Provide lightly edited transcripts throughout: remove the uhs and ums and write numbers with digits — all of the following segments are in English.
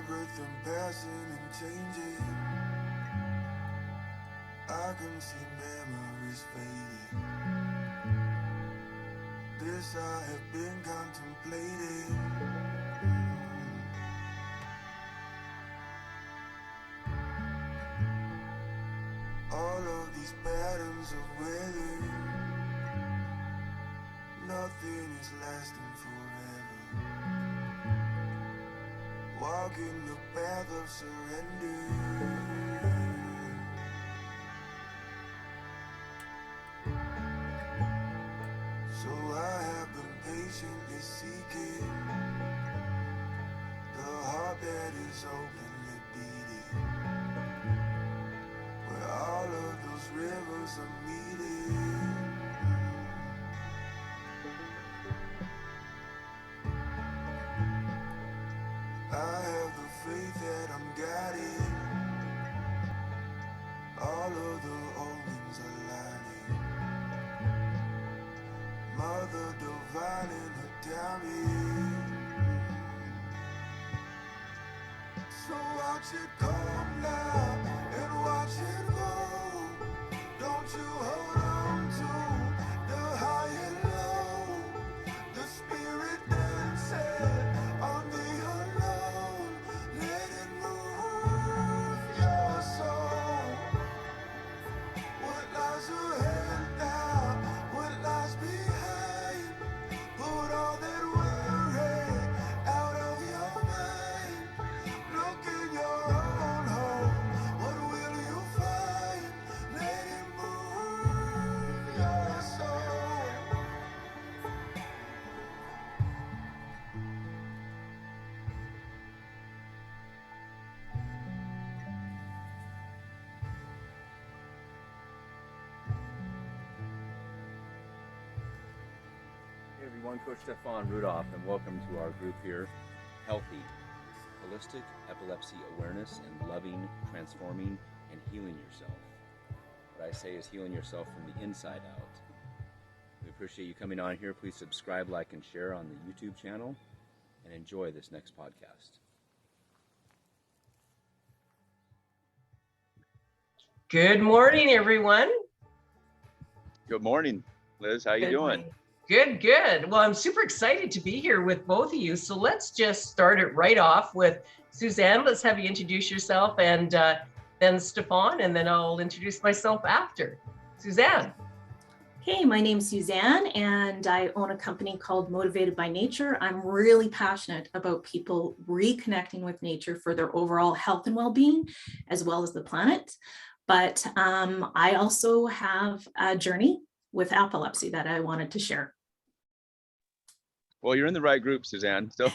breath and passing and changing. I can see memories fading. This I have been contemplating. All of these patterns of weather, nothing is lasting forever. Walking the path of surrender. So I have been patiently seeking the heart that is openly beating, where all of those rivers are meeting. I have the faith that I'm guided. All of the omens aligning. Mother divine in her timing. So watch it come now and watch it go. Don't you hold on to the high and low. The spirit dances on the unknown. Let it move your soul. What lies ahead now? What lies behind? Put all that worry out of your mind. Look in your own home. What will you find? Let it move your soul. Hey everyone, Coach Stefan, Rudolph, and welcome to our group here, Healthy, Holistic Epilepsy Awareness and Loving, Transforming, and Healing Yourself. What I say is healing yourself from the inside out. We appreciate you coming on here. Please subscribe, like, and share on the YouTube channel, and enjoy this next podcast. Good morning, everyone. Good morning, Liz. How you doing? Good, good. Well, I'm super excited to be here with both of you. So let's just start it right off with Susanne. Let's have you introduce yourself, and then Stefan, and then I'll introduce myself after. Susanne. Hey, my name's Susanne, and I own a company called Motivated by Nature. I'm really passionate about people reconnecting with nature for their overall health and well-being, as well as the planet. But I also have a journey with epilepsy that I wanted to share. Well, you're in the right group, Susanne. So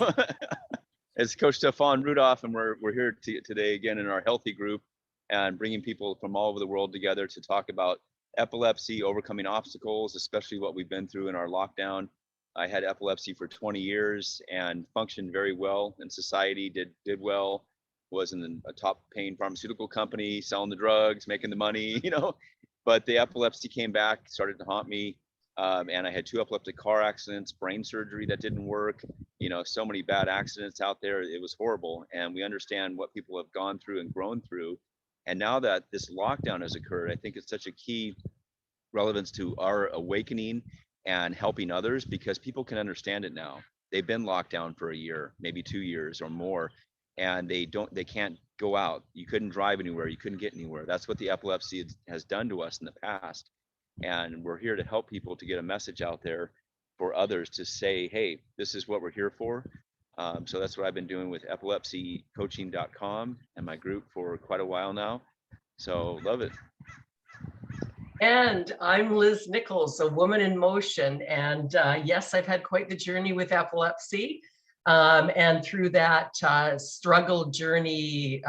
it's Coach Stefan Rudolph, and we're here today again in our healthy group and bringing people from all over the world together to talk about epilepsy, overcoming obstacles, especially what we've been through in our lockdown. I had epilepsy for 20 years and functioned very well in society, did well, was in a top paying pharmaceutical company, selling the drugs, making the money, but the epilepsy came back, started to haunt me. And I had 2 epileptic car accidents, brain surgery that didn't work, so many bad accidents out there. It was horrible. And we understand what people have gone through and grown through. And now that this lockdown has occurred, I think it's such a key relevance to our awakening and helping others, because people can understand it now. They've been locked down for a year, maybe 2 years or more, and they can't go out. You couldn't drive anywhere. You couldn't get anywhere. That's what the epilepsy has done to us in the past. And we're here to help people to get a message out there for others to say, hey, this is what we're here for. So that's what I've been doing with epilepsycoaching.com and my group for quite a while now. So love it. And I'm Liz Nichols, a woman in motion. And yes, I've had quite the journey with epilepsy. And through that struggle journey,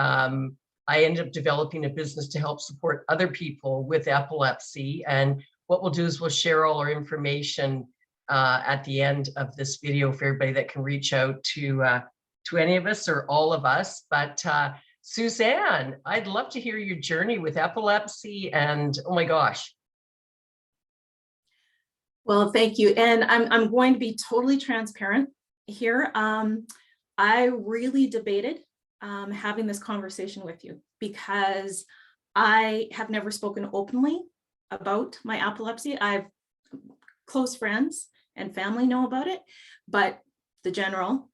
I ended up developing a business to help support other people with epilepsy. And what we'll do is we'll share all our information at the end of this video for everybody that can reach out to any of us or all of us. But Susanne, I'd love to hear your journey with epilepsy, and oh my gosh. Well, thank you. And I'm going to be totally transparent here. I really debated having this conversation with you, because I have never spoken openly about my epilepsy. I've close friends and family know about it, but the general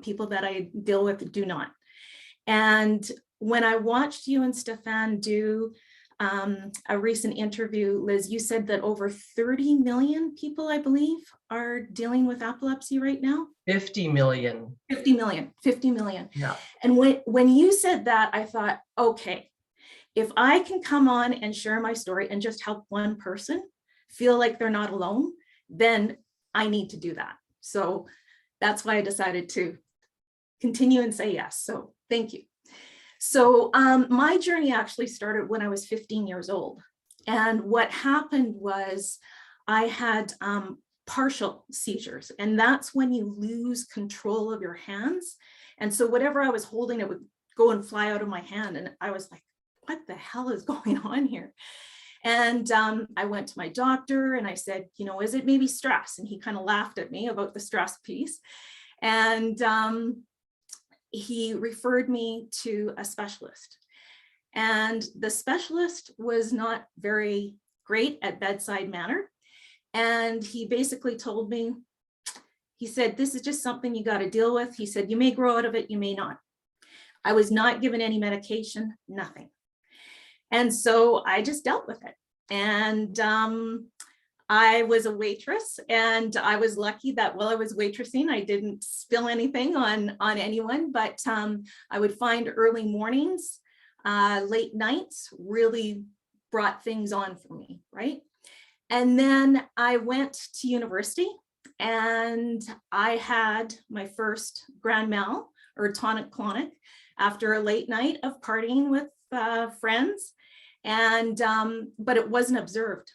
people that I deal with do not. And when I watched you and Stefan do a recent interview, Liz, you said that over 30 million people, I believe, are dealing with epilepsy right now. 50 million. 50 million, 50 million. Yeah. And when you said that, I thought, okay, if I can come on and share my story and just help one person feel like they're not alone, then I need to do that. So that's why I decided to continue and say yes. So thank you. So my journey actually started when I was 15 years old. And what happened was I had partial seizures, and that's when you lose control of your hands. And so whatever I was holding, it would go and fly out of my hand. And I was like, what the hell is going on here? And I went to my doctor and I said, you know, is it maybe stress? And he kind of laughed at me about the stress piece. And he referred me to a specialist. And the specialist was not very great at bedside manner. And he basically told me, he said, this is just something you got to deal with. He said, you may grow out of it, you may not. I was not given any medication, nothing. And so I just dealt with it. And I was a waitress, and I was lucky that while I was waitressing, I didn't spill anything on anyone, but I would find early mornings, late nights really brought things on for me, right? And then I went to university and I had my first grand mal or tonic-clonic after a late night of partying with friends. And but it wasn't observed.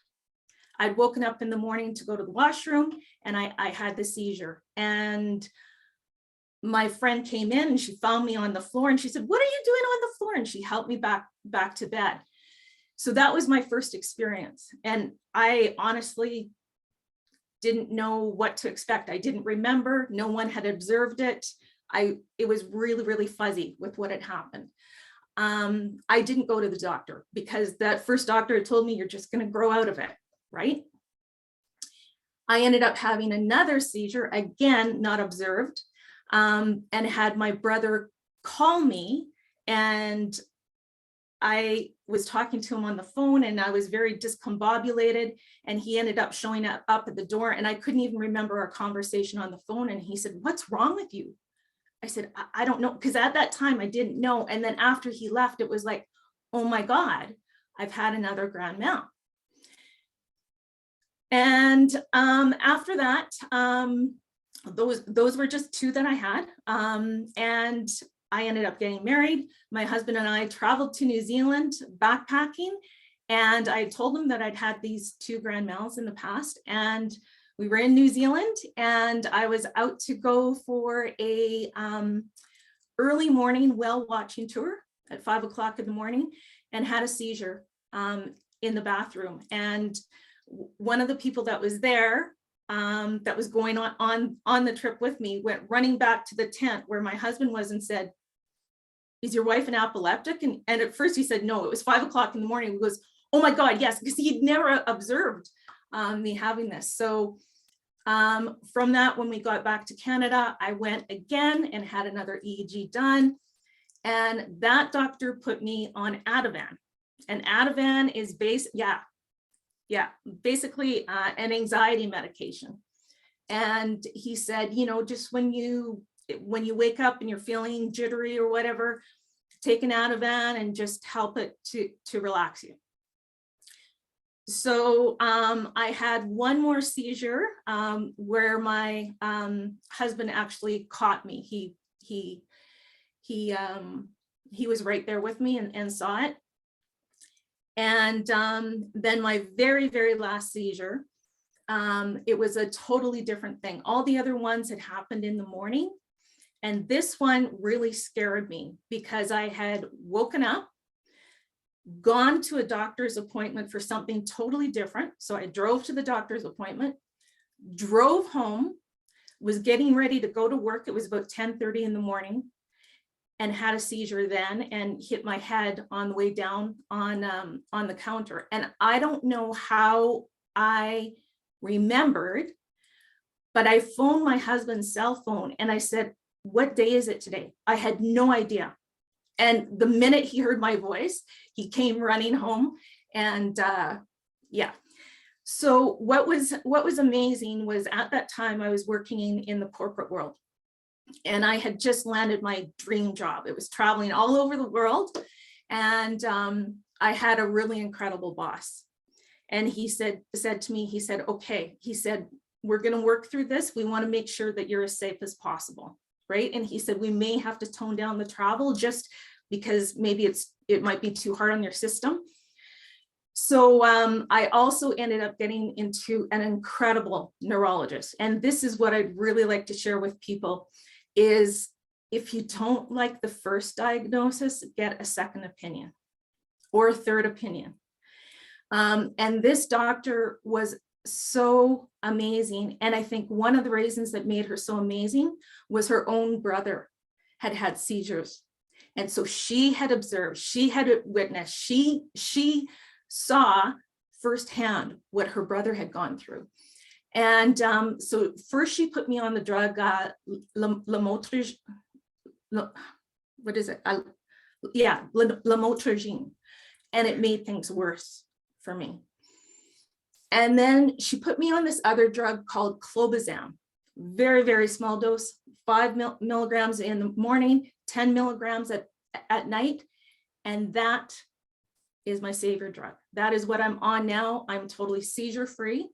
I'd woken up in the morning to go to the washroom and I had the seizure. And my friend came in and she found me on the floor and she said, what are you doing on the floor? And she helped me back to bed. So that was my first experience. And I honestly didn't know what to expect. I didn't remember. No one had observed it. It was really, really fuzzy with what had happened. I didn't go to the doctor because that first doctor had told me you're just going to grow out of it, right? I ended up having another seizure, again, not observed, and had my brother call me, and I was talking to him on the phone and I was very discombobulated, and he ended up showing up at the door, and I couldn't even remember our conversation on the phone. And he said, what's wrong with you? I said, I don't know, because at that time I didn't know. And then after he left, it was like, oh my God, I've had another grand mal. And after that, those were just two that I had. And I ended up getting married. My husband and I traveled to New Zealand backpacking. And I told him that I'd had these two grand mals in the past. And we were in New Zealand, and I was out to go for a early morning whale watching tour at 5 o'clock in the morning, and had a seizure in the bathroom. And one of the people that was there, that was going on the trip with me, went running back to the tent where my husband was and said, is your wife an epileptic? And at first he said, no, it was 5 o'clock in the morning. He goes, oh my God, yes, because he'd never observed me having this. So from that, when we got back to Canada, I went again and had another EEG done. And that doctor put me on Ativan. And Ativan is basically an anxiety medication. And he said, you know, just when you wake up and you're feeling jittery or whatever, take an Ativan and just help it to relax you. So I had one more seizure where my husband actually caught me. He was right there with me and saw it. And then my very, very last seizure, it was a totally different thing. All the other ones had happened in the morning. And this one really scared me because I had woken up, gone to a doctor's appointment for something totally different. So I drove to the doctor's appointment, drove home, was getting ready to go to work. It was about 10:30 in the morning. and had a seizure then and hit my head on the way down on the counter. And I don't know how I remembered, but I phoned my husband's cell phone and I said, "What day is it today?" I had no idea. And the minute he heard my voice, he came running home. And yeah. So what was amazing was at that time I was working in the corporate world. And I had just landed my dream job. It was traveling all over the world. And I had a really incredible boss. And he said to me, he said, "Okay," he said, "we're going to work through this. We want to make sure that you're as safe as possible." Right. And he said, "We may have to tone down the travel just because maybe it might be too hard on your system." So I also ended up getting into an incredible neurologist. And this is what I'd really like to share with people is, if you don't like the first diagnosis, get a second opinion or a third opinion. And this doctor was so amazing. And I think one of the reasons that made her so amazing was her own brother had had seizures. And so she had observed, she had witnessed, she saw firsthand what her brother had gone through. And so first she put me on the drug, lamotrigine, and it made things worse for me. And then she put me on this other drug called clobazam, very, very small dose, 5 milligrams in the morning, 10 milligrams at night. And that is my savior drug. That is what I'm on now. I'm totally seizure free.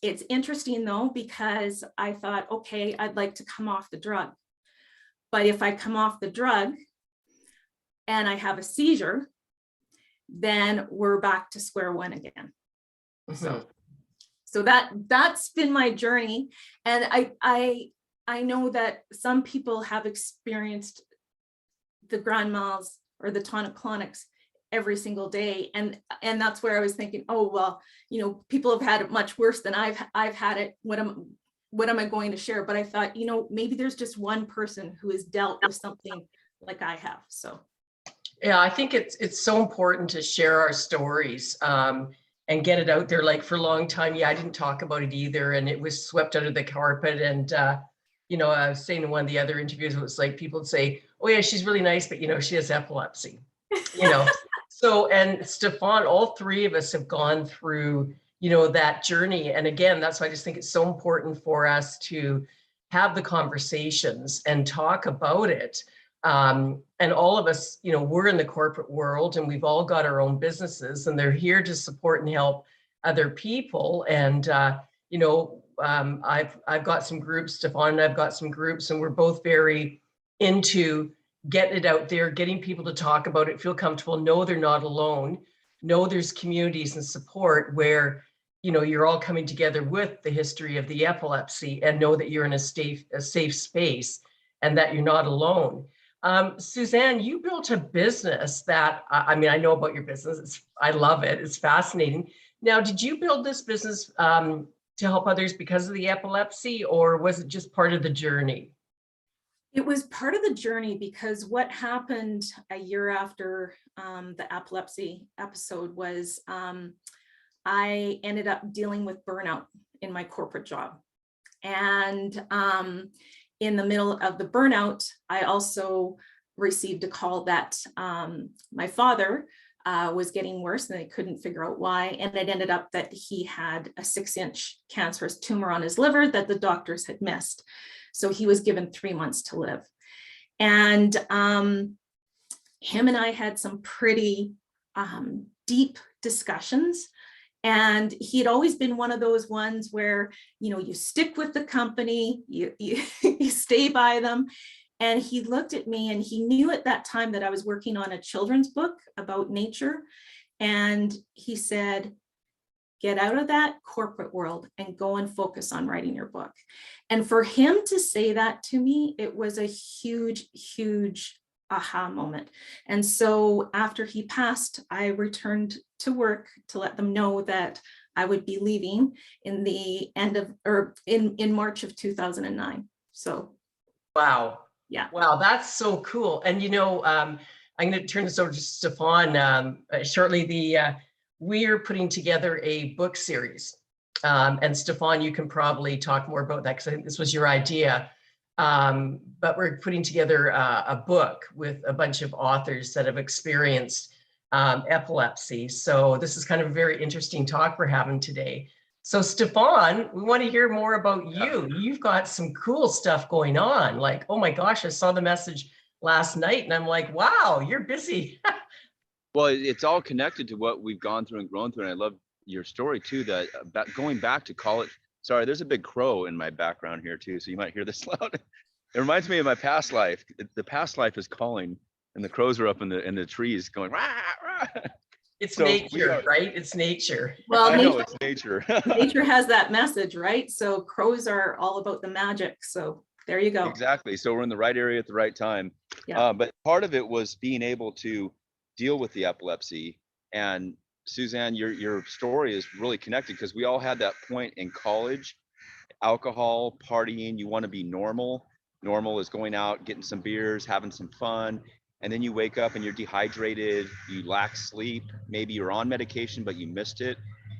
It's interesting though, because I thought, okay, I'd like to come off the drug. But if I come off the drug and I have a seizure, then we're back to square one again. Mm-hmm. So that's been my journey. And I know that some people have experienced the grand mals or the tonic-clonics every single day. And that's where I was thinking, oh, well, you know, people have had it much worse than I've had it. What am I going to share? But I thought, you know, maybe there's just one person who has dealt with something like I have. So yeah, I think it's so important to share our stories and get it out there. Like for a long time, yeah, I didn't talk about it either, and it was swept under the carpet. And you know, I was saying in one of the other interviews, it was like people would say, "Oh yeah, she's really nice, but you know, she has epilepsy." You know. So, and Stefan, all three of us have gone through, you know, that journey. And again, that's why I just think it's so important for us to have the conversations and talk about it. And all of us, you know, we're in the corporate world and we've all got our own businesses and they're here to support and help other people. And, you know, I've got some groups, Stefan and I've got some groups, and we're both very into getting it out there, getting people to talk about it, feel comfortable, know they're not alone, know there's communities and support where, you know, you're all coming together with the history of the epilepsy and know that you're in a safe space and that you're not alone. Susanne, you built a business that, I mean, I know about your business. I love it. It's fascinating. Now, did you build this business to help others because of the epilepsy, or was it just part of the journey? it was part of the journey, because what happened a year after the epilepsy episode was I ended up dealing with burnout in my corporate job. And in the middle of the burnout, I also received a call that my father was getting worse and they couldn't figure out why. And it ended up that he had a 6-inch cancerous tumor on his liver that the doctors had missed. So he was given 3 months to live. And him and I had some pretty deep discussions. And he had always been one of those ones where, you know, you stick with the company, you stay by them. And he looked at me and he knew at that time that I was working on a children's book about nature. And he said, get out of that corporate world and go and focus on writing your book. And for him to say that to me, it was a huge, huge aha moment. And so after he passed, I returned to work to let them know that I would be leaving in the end of, or in March of 2009. So. Wow. Yeah. Wow, that's so cool. And I'm going to turn this over to Stefan shortly. We're putting together a book series. And Stefan, you can probably talk more about that because I think this was your idea. But we're putting together a book with a bunch of authors that have experienced epilepsy. So this is kind of a very interesting talk we're having today. So Stefan, we want to hear more about you. You've got some cool stuff going on. Like, oh my gosh, I saw the message last night and I'm like, wow, you're busy. Well, it's all connected to what we've gone through and grown through. And I love your story too, that going back to college. Sorry, there's a big crow in my background here too, so you might hear this loud. It reminds me of my past life. The past life is calling, and the crows are up in the trees going rah, rah. It's So nature, right? It's nature. Well, I nature, know it's nature. nature has that message, right? So crows are all about the magic. So there you go. Exactly. So we're in the right area at the right time. Yeah. But part of it was being able to deal with the epilepsy. And Susanne, your story is really connected because we all had that point in college. Alcohol, partying, you want to be normal. Normal is going out, getting some beers, having some fun. And then you wake up and you're dehydrated, you lack sleep, maybe you're on medication, but you missed it.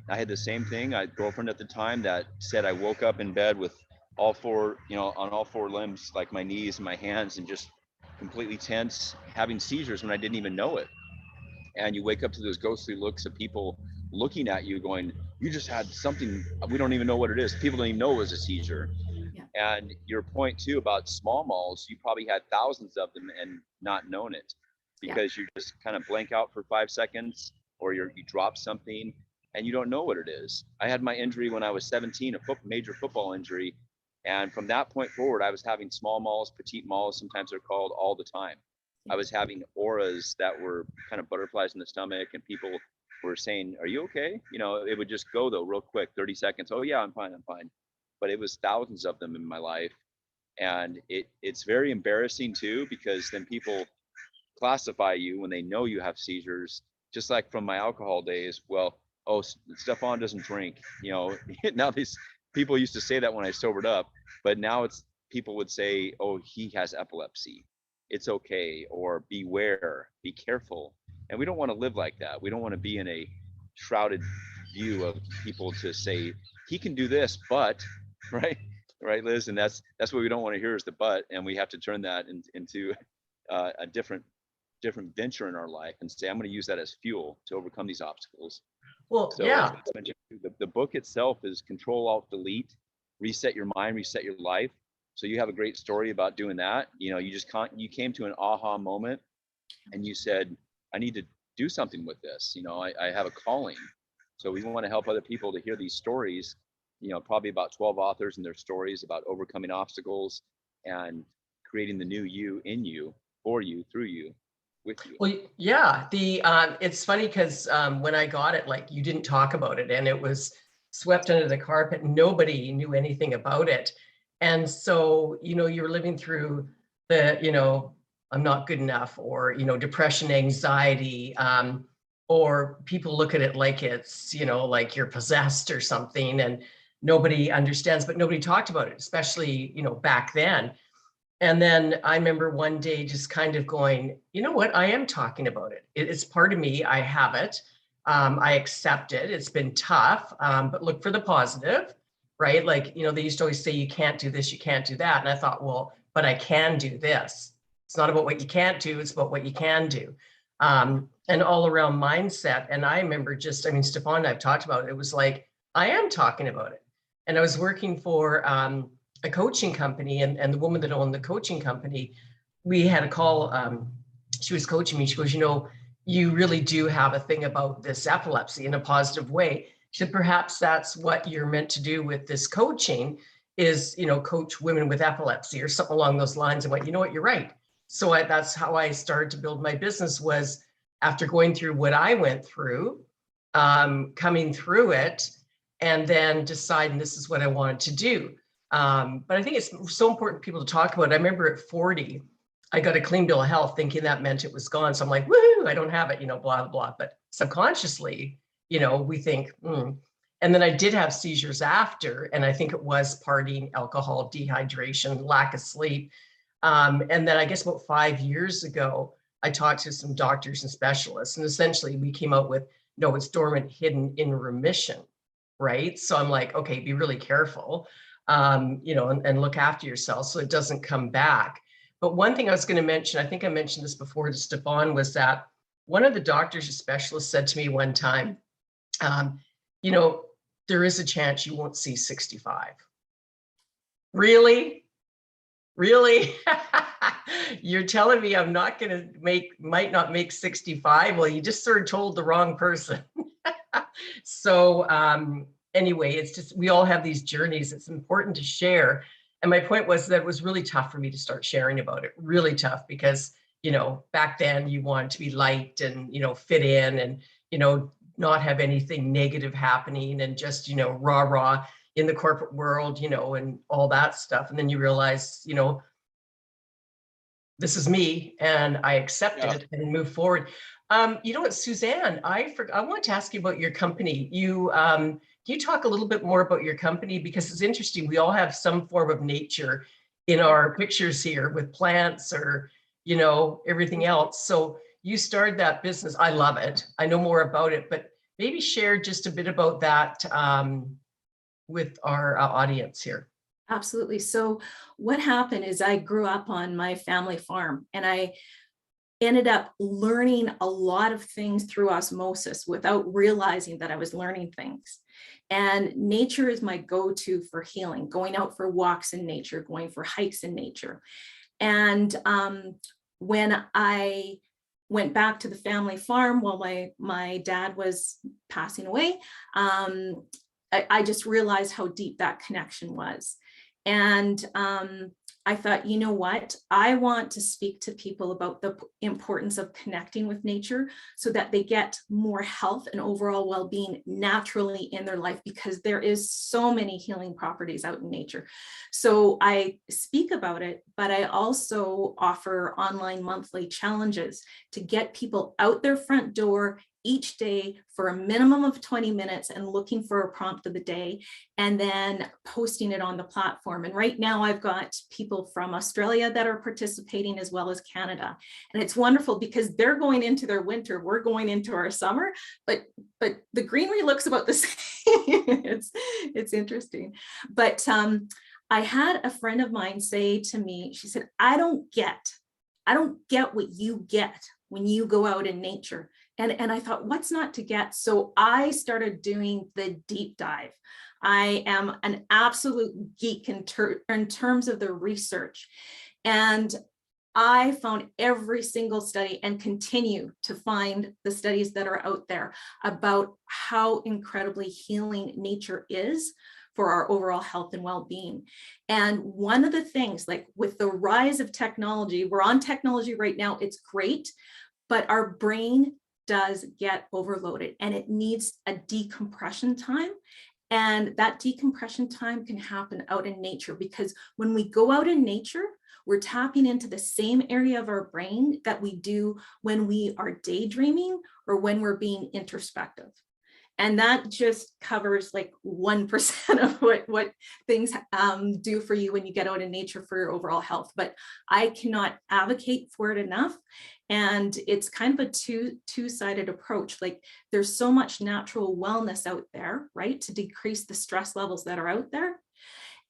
I had the same thing. I had a girlfriend at the time that said I woke up in bed with all four, on all four limbs, like my knees and my hands, and just completely tense, having seizures when I didn't even know it. And you wake up to those ghostly looks of people looking at you going, you just had something, we don't even know what it is. People don't even know it was a seizure. Yeah. And your point too about small malls, you probably had thousands of them and not known it because you just kind of blank out for 5 seconds, or you drop something and you don't know what it is. I had my injury when I was 17, a major football injury. And from that point forward, I was having small malls, petite malls, sometimes they're called, all the time. I was having auras that were kind of butterflies in the stomach, and people were saying, are you okay? It would just go though real quick, 30 seconds. Oh yeah, I'm fine. But it was thousands of them in my life. And it's very embarrassing too, because then people classify you when they know you have seizures, just like from my alcohol days. Well, oh, Stefan doesn't drink. Now these people used to say that when I sobered up, but now people would say, oh, he has epilepsy. It's okay, or beware, be careful. And we don't want to live like that. We don't want to be in a shrouded view of people to say, he can do this, but, right, Liz? And that's what we don't want to hear is the but, and we have to turn that into a different venture in our life and say, I'm going to use that as fuel to overcome these obstacles. Well, so, yeah. As mentioned, the book itself is Control, Alt, Delete, reset your mind, reset your life. So you have a great story about doing that. You came to an aha moment and you said, I need to do something with this. I have a calling. So we want to help other people to hear these stories, probably about 12 authors and their stories about overcoming obstacles and creating the new you in you, for you, through you, with you. Well, yeah, it's funny because when I got it, like, you didn't talk about it and it was swept under the carpet. Nobody knew anything about it. And so, you're living through the, I'm not good enough, or, depression, anxiety, or people look at it like it's, like you're possessed or something, and nobody understands, but nobody talked about it, especially, back then. And then I remember one day just kind of going, you know what, I am talking about it. It's part of me. I have it. I accept it. It's been tough, but look for the positive. Right? Like, they used to always say, you can't do this, you can't do that. And I thought, well, but I can do this. It's not about what you can't do, it's about what you can do. And all around mindset. And I remember Stefan and I've talked about it. It was like, I am talking about it. And I was working for a coaching company, and the woman that owned the coaching company, we had a call. She was coaching me. She goes, you really do have a thing about this epilepsy in a positive way. She said, perhaps that's what you're meant to do with this coaching is, coach women with epilepsy or something along those lines. And what, you're right. So that's how I started to build my business, was after going through what I went through, coming through it, and then deciding this is what I wanted to do. But I think it's so important for people to talk about it. I remember at 40, I got a clean bill of health thinking that meant it was gone. So I'm like, woohoo, I don't have it, blah, blah. But subconsciously, we think, And then I did have seizures after, and I think it was partying, alcohol, dehydration, lack of sleep. And then I guess about 5 years ago, I talked to some doctors and specialists, and essentially we came out with, no, it's dormant, hidden, in remission, right? So I'm like, okay, be really careful, and look after yourself so it doesn't come back. But one thing I was going to mention, I think I mentioned this before to Stefan, was that one of the doctors or specialists said to me one time, there is a chance you won't see 65. Really? Really? You're telling me I'm not going to might not make 65? Well, you just sort of told the wrong person. So anyway, it's just, we all have these journeys. It's important to share. And my point was that it was really tough for me to start sharing about it. Really tough because, back then you wanted to be liked and, fit in and, not have anything negative happening and just, rah in the corporate world, and all that stuff. And then you realize, this is me and I accept it and move forward. You know what, Susanne, I want to ask you about your company. Can you talk a little bit more about your company? Because it's interesting. We all have some form of nature in our pictures here with plants or, everything else. So you started that business. I love it. I know more about it, but maybe share just a bit about that with our audience here. Absolutely. So what happened is I grew up on my family farm, and I ended up learning a lot of things through osmosis without realizing that I was learning things. And nature is my go-to for healing, going out for walks in nature, going for hikes in nature. And when I went back to the family farm while my dad was passing away, I just realized how deep that connection was. And I thought, you know what, I want to speak to people about the importance of connecting with nature so that they get more health and overall well-being naturally in their life, because there is so many healing properties out in nature. So I speak about it, but I also offer online monthly challenges to get people out their front door each day for a minimum of 20 minutes and looking for a prompt of the day and then posting it on the platform. And right now I've got people from Australia that are participating as well as Canada. And it's wonderful because they're going into their winter, we're going into our summer, but the greenery looks about the same. It's interesting. But I had a friend of mine say to me, she said, I don't get what you get when you go out in nature. And I thought, what's not to get? So I started doing the deep dive. I am an absolute geek in terms of the research. And I found every single study and continue to find the studies that are out there about how incredibly healing nature is for our overall health and well-being. And one of the things, like with the rise of technology, we're on technology right now, it's great, but our brain does get overloaded and it needs a decompression time. And that decompression time can happen out in nature, because when we go out in nature, we're tapping into the same area of our brain that we do when we are daydreaming or when we're being introspective. And that just covers like 1% of what things do for you when you get out in nature for your overall health. But I cannot advocate for it enough. And it's kind of a two-sided approach. Like there's so much natural wellness out there, right, to decrease the stress levels that are out there.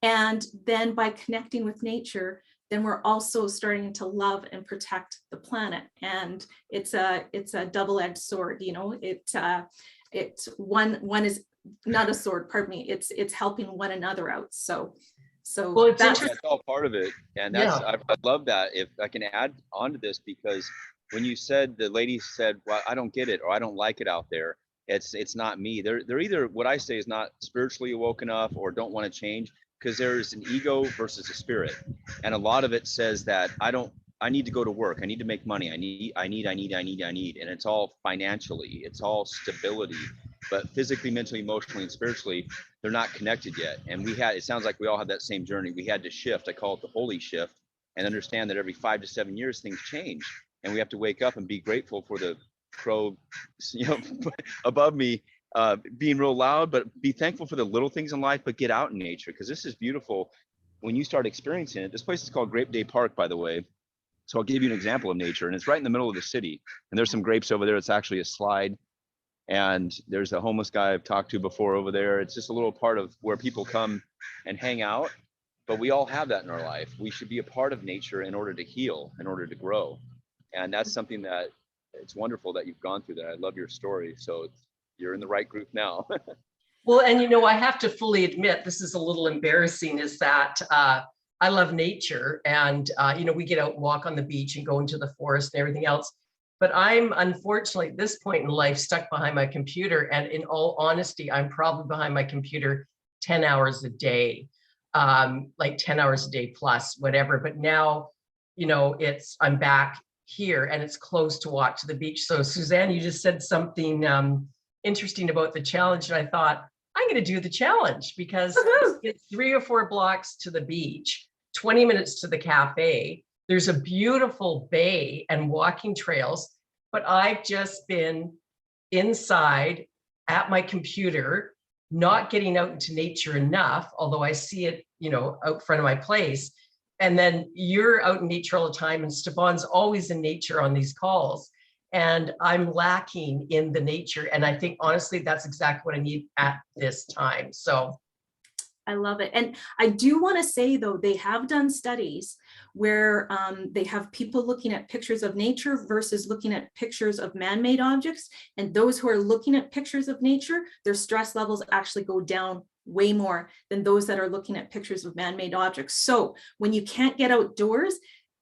And then by connecting with nature, then we're also starting to love and protect the planet. And it's a double-edged sword, it's one is not a sword, pardon me, it's helping one another out. So well, that's all part of it. And that's, I love that. If I can add on to this, because when you said, the lady said, well, I don't get it, or I don't like it out there, it's not me. They're either, what I say is not spiritually awoken enough or don't want to change, because there's an ego versus a spirit. And a lot of it says that I need to go to work. I need to make money. I need. And it's all financially, it's all stability, but physically, mentally, emotionally, and spiritually, they're not connected yet. And it sounds like we all have that same journey. We had to shift. I call it the holy shift, and understand that every 5 to 7 years, things change. And we have to wake up and be grateful for the crow, above me, being real loud, but be thankful for the little things in life, but get out in nature, because this is beautiful. when you start experiencing it, this place is called Grape Day Park, by the way. So I'll give you an example of nature, and it's right in the middle of the city. And there's some grapes over there. It's actually a slide. And there's a homeless guy I've talked to before over there. It's just a little part of where people come and hang out. But we all have that in our life. We should be a part of nature in order to heal, in order to grow. And that's something that it's wonderful that you've gone through that. I love your story. So you're in the right group now. Well, and I have to fully admit, this is a little embarrassing, is that I love nature, and we get out and walk on the beach and go into the forest and everything else. But I'm unfortunately at this point in life stuck behind my computer. And in all honesty, I'm probably behind my computer 10 hours a day, like 10 hours a day plus, whatever. But now, I'm back here and it's close to walk to the beach. So Susanne, you just said something interesting about the challenge. And I thought, I'm going to do the challenge because it's 3 or 4 blocks to the beach, 20 minutes to the cafe. There's a beautiful bay and walking trails, but I've just been inside at my computer, not getting out into nature enough, although I see it, out front of my place. And then you're out in nature all the time, and Stefan's always in nature on these calls. And I'm lacking in the nature. And I think, honestly, that's exactly what I need at this time. So I love it. And I do want to say, though, they have done studies where they have people looking at pictures of nature versus looking at pictures of man-made objects. And those who are looking at pictures of nature, their stress levels actually go down way more than those that are looking at pictures of man-made objects. So when you can't get outdoors,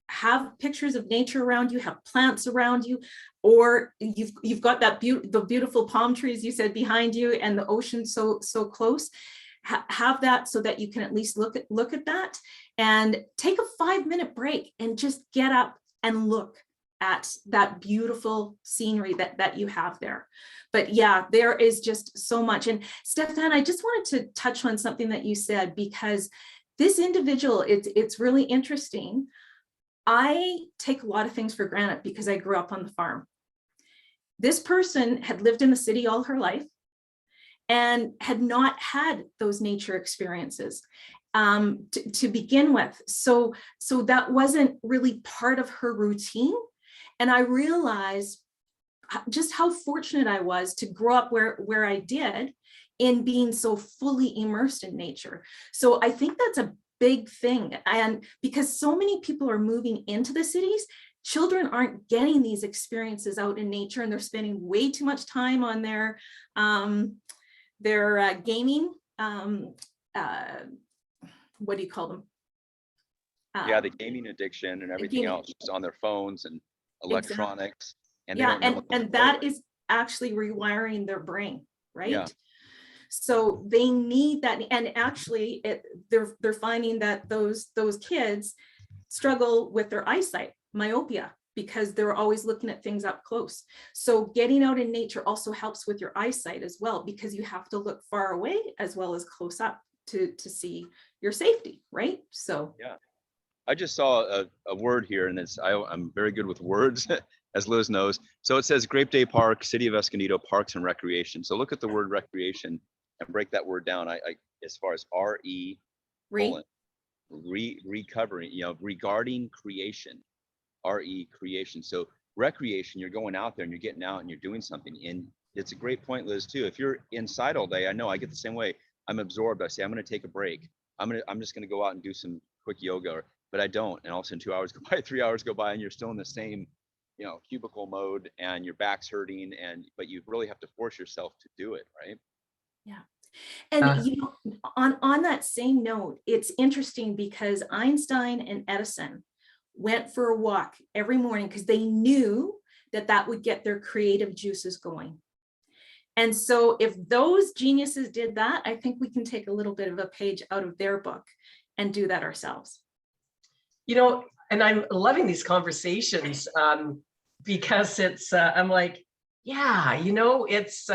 have pictures of nature around you, have plants around you, or you've got the beautiful palm trees you said behind you and the ocean so close. Have that so that you can at least look at that, and take a 5-minute break and just get up and look at that beautiful scenery that you have there. But yeah, there is just so much. And Stefan, I just wanted to touch on something that you said, because this individual, it's really interesting. I take a lot of things for granted because I grew up on the farm. This person had lived in the city all her life and had not had those nature experiences to begin with. So that wasn't really part of her routine. And I realized just how fortunate I was to grow up where I did, in being so fully immersed in nature. So I think that's a big thing. And because so many people are moving into the cities, children aren't getting these experiences out in nature, and they're spending way too much time on their gaming, what do you call them? Yeah, the gaming addiction and everything else, just on their phones and electronics. Exactly. And that is actually rewiring their brain, right? Yeah. So they need that. And actually they're finding that those kids struggle with their eyesight, myopia, because they're always looking at things up close. So getting out in nature also helps with your eyesight as well, because you have to look far away as well as close up to see your safety, right? So yeah, I just saw a word here, and I'm very good with words, as Liz knows. So it says Grape Day Park, City of Escondido, Parks and Recreation. So look at the word recreation and break that word down. I as far as recovering, regarding creation, creation. So recreation, you're going out there and you're getting out and you're doing something. And it's a great point, Liz, too. If you're inside all day, I know I get the same way. I'm absorbed. I say, I'm going to take a break. I'm just going to go out and do some quick yoga, but I don't. And all of a sudden 2 hours go by, 3 hours go by, and you're still in the same, cubicle mode, and your back's hurting, but you really have to force yourself to do it, right? Yeah. And on that same note, it's interesting because Einstein and Edison went for a walk every morning because they knew that would get their creative juices going. And so if those geniuses did that, I think we can take a little bit of a page out of their book and do that ourselves. And I'm loving these conversations because it's, I'm like, yeah, it's,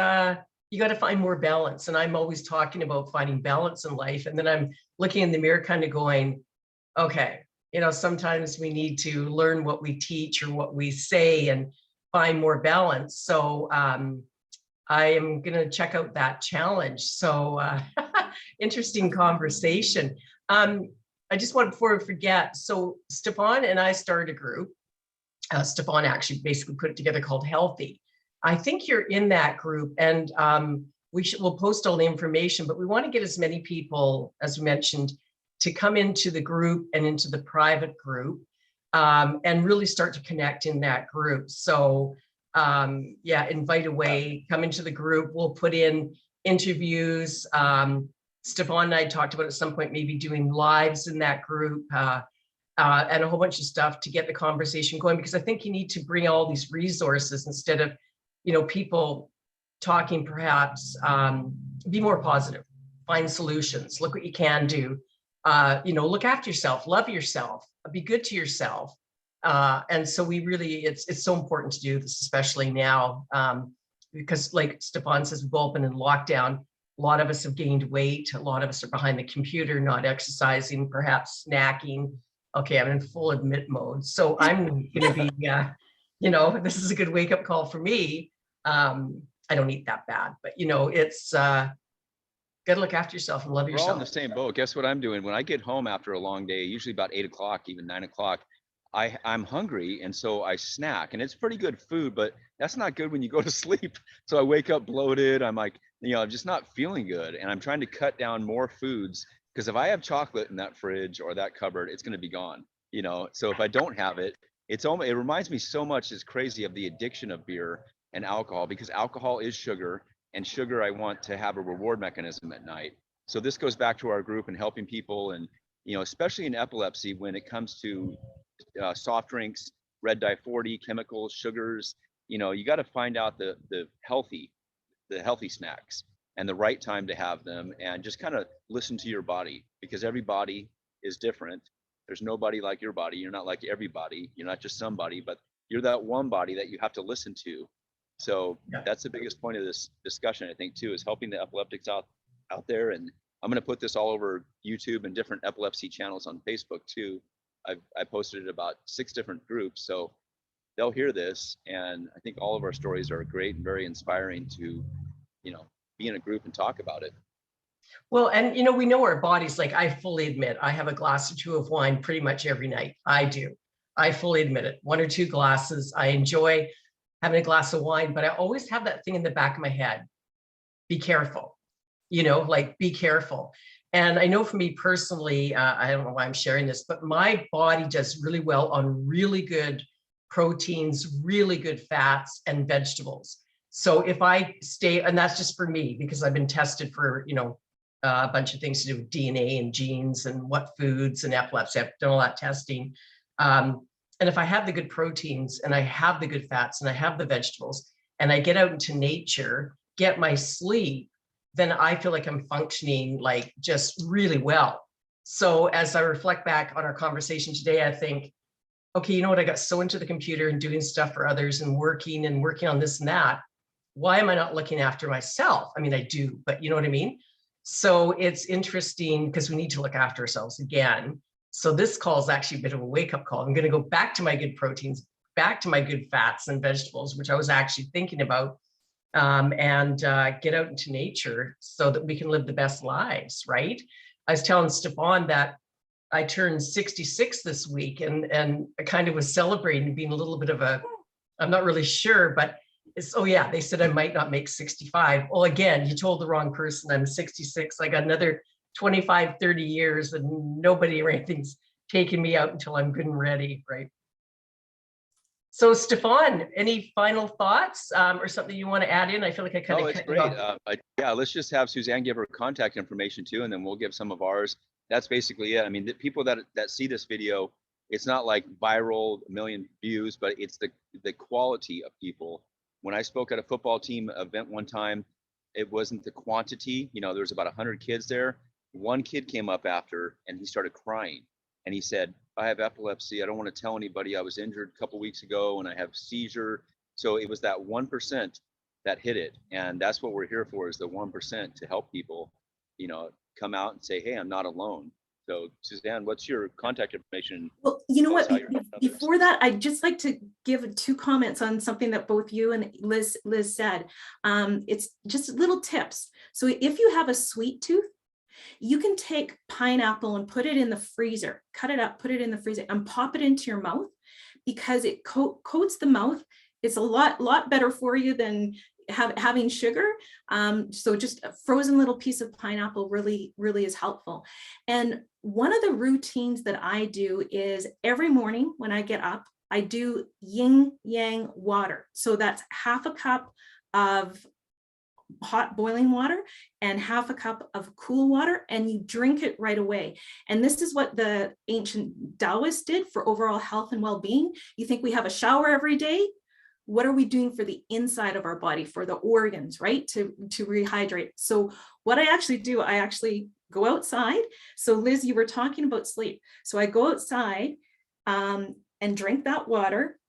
you got to find more balance. And I'm always talking about finding balance in life. And then I'm looking in the mirror kind of going, okay, sometimes we need to learn what we teach or what we say and find more balance. So I am going to check out that challenge. So interesting conversation. I just want, before I forget, so Stefan and I started a group. Stefan actually basically put it together called H.E.A.L.T.H.Y. I think you're in that group, and we'll post all the information, but we want to get as many people, as we mentioned, to come into the group and into the private group, and really start to connect in that group. So yeah, invite away, come into the group. We'll put in interviews. Stefan and I talked about at some point maybe doing lives in that group, and a whole bunch of stuff to get the conversation going, because I think you need to bring all these resources instead of, you know, people talking, perhaps. Be more positive, find solutions, look what you can do, you know, look after yourself, love yourself, be good to yourself. And so we really, it's so important to do this, especially now, because like Stefan says, we've all been in lockdown. A lot of us have gained weight. A lot of us are behind the computer, not exercising, perhaps snacking. Okay, I'm in full admit mode. So I'm going to be, you know, this is a good wake up call for me. I don't eat that bad, but you know, it's got to look after yourself and love yourself. We're all in the same boat. Guess what I'm doing? When I get home after a long day, usually about 8 o'clock, even 9 o'clock, I'm hungry. And so I snack, and it's pretty good food, but that's not good when you go to sleep. So I wake up bloated. I'm like, you know, I'm just not feeling good. And I'm trying to cut down more foods, because if I have chocolate in that fridge or that cupboard, it's going to be gone, you know? So if I don't have it, it reminds me so much, it's crazy, of the addiction of beer and alcohol, because alcohol is sugar, and sugar, I want to have a reward mechanism at night. So this goes back to our group and helping people, and, you know, especially in epilepsy, when it comes to soft drinks, red dye 40, chemicals, sugars, you know, you got to find out the healthy snacks and the right time to have them, and just kind of listen to your body, because every body is different. There's nobody like your body. You're not like everybody. You're not just somebody, but you're that one body that you have to listen to. So that's the biggest point of this discussion, I think, too, is helping the epileptics out there. And I'm going to put this all over YouTube and different epilepsy channels on Facebook too. I posted it about 6 different groups, so they'll hear this. And I think all of our stories are great and very inspiring to, you know, be in a group and talk about it. Well, and you know, we know our bodies. Like, I fully admit, I have a glass or 2 of wine pretty much every night. I do. I fully admit it. 1 or 2 glasses. I enjoy having a glass of wine, but I always have that thing in the back of my head. Be careful, you know, like, be careful. And I know for me personally, I don't know why I'm sharing this, but my body does really well on really good proteins, really good fats and vegetables. So if I stay, and that's just for me, because I've been tested for, you know, a bunch of things to do with DNA and genes and what foods and epilepsy. I've done all that testing. And if I have the good proteins and I have the good fats and I have the vegetables and I get out into nature, get my sleep, then I feel like I'm functioning like just really well. So as I reflect back on our conversation today, I think, okay, you know what? I got so into the computer and doing stuff for others and working on this and that. Why am I not looking after myself? I mean, I do, but you know what I mean? So it's interesting, because we need to look after ourselves again. So this call is actually a bit of a wake-up call. I'm going to go back to my good proteins, back to my good fats and vegetables, which I was actually thinking about, and get out into nature so that we can live the best lives, right? I was telling Stefan that I turned 66 this week, and I kind of was celebrating being a little bit of a, I'm not really sure, but it's, oh yeah, they said I might not make 65. Well, again, you told the wrong person. I'm 66. I got another 25, 30 years, and nobody or anything's taking me out until I'm good and ready, right? So Stefan, any final thoughts or something you want to add in? I feel like I kind of. Oh, it's great. Yeah, let's just have Susanne give her contact information too, and then we'll give some of ours. That's basically it. I mean, the people that see this video, it's not like viral, 1 million views, but it's the quality of people. When I spoke at a football team event one time, it wasn't the quantity. You know, there was about 100 kids there. One kid came up after and he started crying, and he said, I have epilepsy. I don't want to tell anybody. I was injured a couple weeks ago and I have seizure. So it was that 1% that hit it. And that's what we're here for, is the 1%, to help people, you know, come out and say, hey, I'm not alone. So Susanne, what's your contact information? Well, you know what, before that, I'd just like to give 2 comments on something that both you and Liz said. It's just little tips. So if you have a sweet tooth, You can take pineapple and put it in the freezer, cut it up, put it in the freezer and pop it into your mouth, because it coats the mouth. It's a lot better for you than having sugar. So just a frozen little piece of pineapple really is helpful. And one of the routines that I do is every morning when I get up, I do yin yang water. So that's half a cup of hot boiling water and half a cup of cool water, and you drink it right away. And this is what the ancient Taoists did for overall health and well-being. You think we have a shower every day? What are we doing for the inside of our body, for the organs, right? To rehydrate. So what I actually do, I actually go outside. So Liz, you were talking about sleep. So I go outside and drink that water.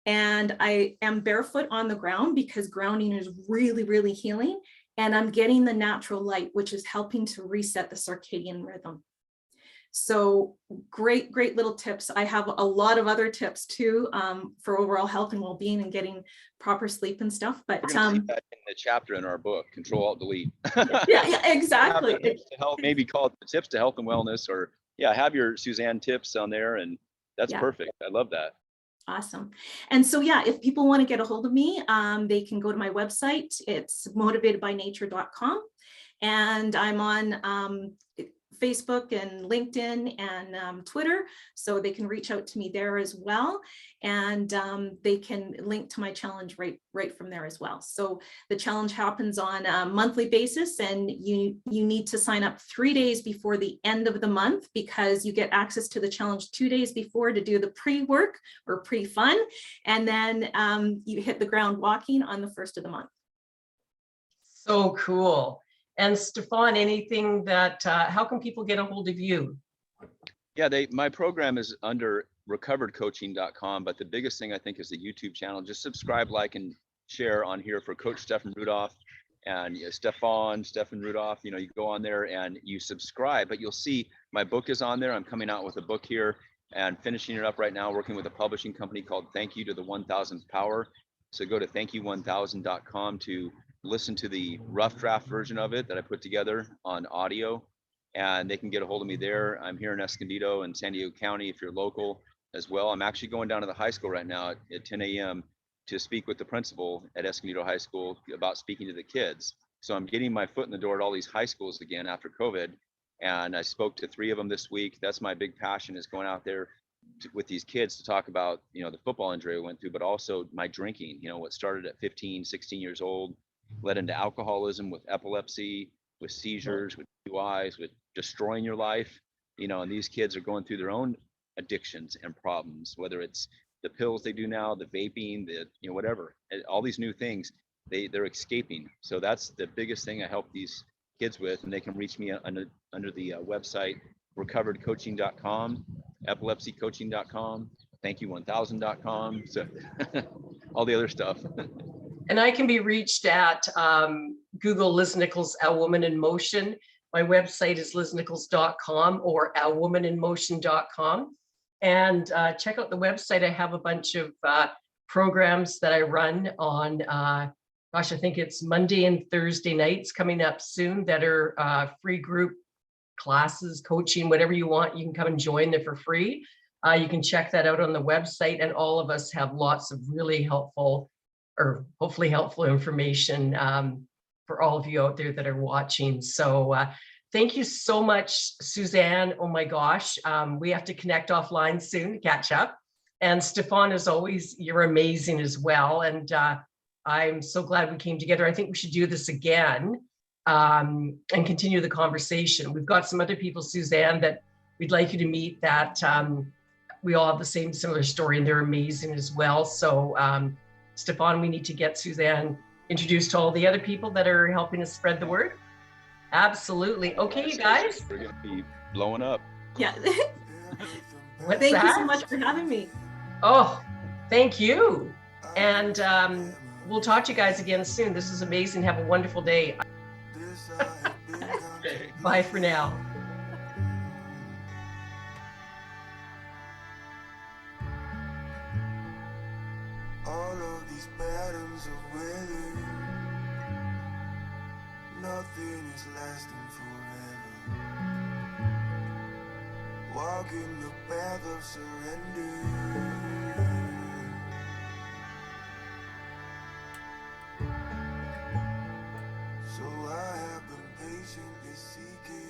And I am barefoot on the ground because grounding is really healing. And I'm getting the natural light, which is helping to reset the circadian rhythm. So great little tips. I have a lot of other tips too, for overall health and well-being and getting proper sleep and stuff. But we're gonna see that in the chapter in our book, Control Alt Delete. yeah, exactly. Tips to help, maybe call it the tips to health and wellness, or have your Susanne tips on there, and that's perfect. I love that. Awesome. And so, if people want to get a hold of me, they can go to my website. It's motivatedbynature.com. And I'm on Facebook and LinkedIn and Twitter. So they can reach out to me there as well. And they can link to my challenge right from there as well. So the challenge happens on a monthly basis, and you need to sign up 3 days before the end of the month, because you get access to the challenge 2 days before to do the pre-work or pre-fun. And then you hit the ground walking on the first of the month. So cool. And Stefan, anything that, how can people get a hold of you? Yeah, my program is under recoveredcoaching.com, but the biggest thing I think is the YouTube channel. Just subscribe, like, and share on here for Coach Stefan Rudolph and Stefan Rudolph. You go on there and you subscribe, but you'll see my book is on there. I'm coming out with a book here and finishing it up right now, working with a publishing company called Thank You to the 1000th Power. So go to thankyou1000.com to listen to the rough draft version of it that I put together on audio, and they can get a hold of me there. I'm here in Escondido and San Diego County if you're local as well. I'm actually going down to the high school right now at 10 a.m. to speak with the principal at Escondido High School about speaking to the kids. So I'm getting my foot in the door at all these high schools again after COVID, and I spoke to 3 of them this week. That's my big passion, is going out there with these kids to talk about the football injury I went through, but also my drinking. What started at 15, 16 years old led into alcoholism, with epilepsy, with seizures, with H.E.A.L.T.H.Y, with destroying your life, and these kids are going through their own addictions and problems, whether it's the pills they do now, the vaping, the whatever, all these new things they're escaping. So that's the biggest thing I help these kids with, and they can reach me under the website recoveredcoaching.com, epilepsycoaching.com, thankyou1000.com, so all the other stuff. And I can be reached at Google Liz Nichols, A Woman in Motion. My website is liznichols.com or awomaninmotion.com. And check out the website. I have a bunch of programs that I run on, I think it's Monday and Thursday nights coming up soon, that are free group classes, coaching, whatever you want. You can come and join. They're for free. You can check that out on the website. And all of us have lots of really helpful, or hopefully helpful, information for all of you out there that are watching. So thank you so much, Susanne. Oh my gosh, we have to connect offline soon to catch up. And Stefan, as always, you're amazing as well. And I'm so glad we came together. I think we should do this again and continue the conversation. We've got some other people, Susanne, that we'd like you to meet, that we all have the same similar story, and they're amazing as well. So Stefan, we need to get Susanne introduced to all the other people that are helping us spread the word. Absolutely. Okay, you guys. We're gonna be blowing up. Yeah. What's Thank that? you so much for having me. Oh, thank you. And we'll talk to you guys again soon. This is amazing. Have a wonderful day. Bye for now. All of these patterns of weather, no nothing is lasting forever. Walking the path of surrender. So I have been patiently seeking